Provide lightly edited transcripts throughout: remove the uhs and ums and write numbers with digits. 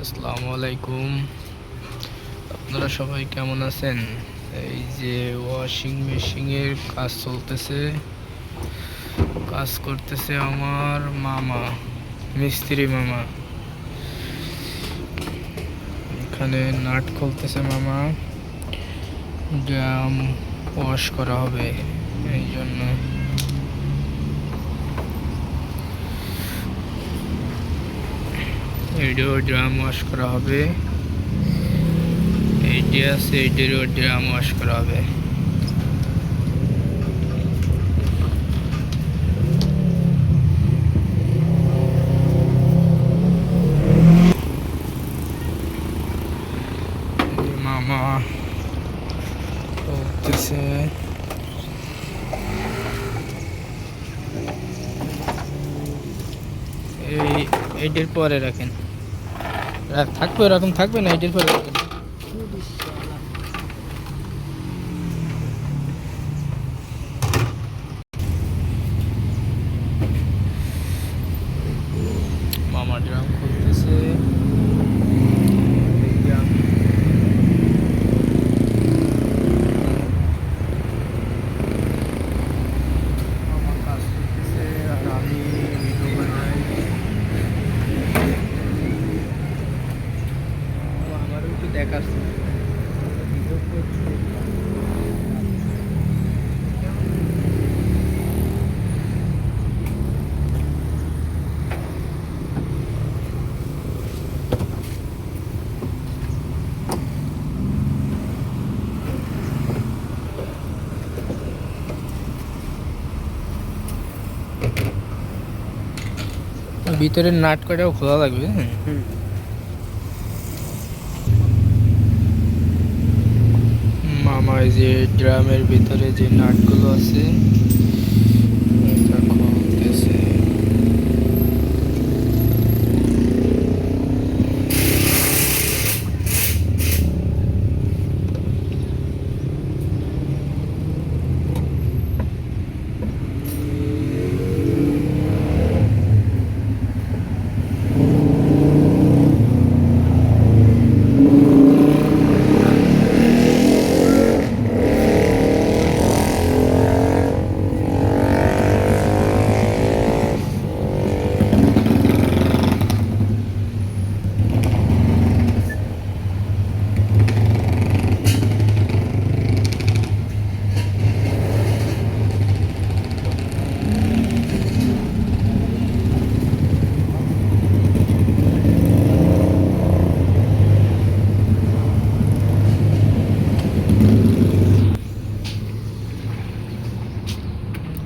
আসসালামু আলাইকুম। আপনারা সবাই কেমন আছেন? এই যে ওয়াশিং মেশিনের কাজ চলতেছে, কাজ করতেছে আমার মামা, মিস্ত্রি মামা। এখানে নাট খুলতেছে মামা, ড্রাম ওয়াশ করা হবে এই জন্য। এইটাও ড্রাম ওয়াশ করা হবে, এইটি আছে, এইটিরও ড্রাম ওয়াশ করা হবে। মামা চলতেছে। এইটির পরে রাখেন, থাকবে এরকম, থাকবে না, এইটির পরে রাখেন। মামা ড্রাম খুলতেছে। মামা কাজ করতেছে আর আমি ভিডিও বানাই। আমারও একটু দেখাচ্ছে ভিডিও করছি। ভিতরের নাট কটাও খোলা লাগবে। মামা এই যে ড্রামের ভিতরে যে নাটগুলো আছে এটা খুলতেছে।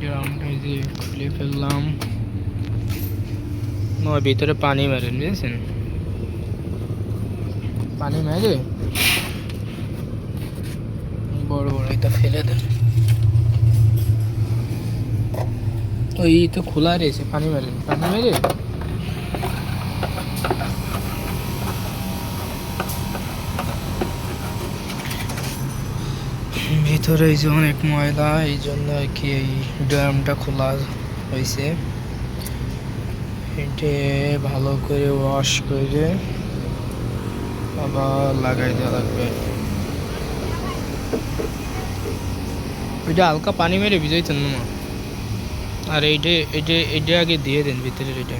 ড্রামটা এই যে খুলে ফেললাম। ভিতরে পানি মারেন, বুঝেছেন? পানি মেরে বড় বড় এটা ফেলে দেন। ওই তো খোলা রয়েছে, পানি মারেন, পানি মেরে ভিতরে এই যে অনেক ময়লা, এই জন্য আর কি এই ড্রামটা খোলা হয়েছে। এটা ভালো করে ওয়াশ করে আবার লাগাই দেওয়া লাগবে। ওইটা হালকা পানি মেরে ভিজাইতেন না, আর এইটা এইটা এইটা আগে দিয়ে দেন ভিতরের এটা।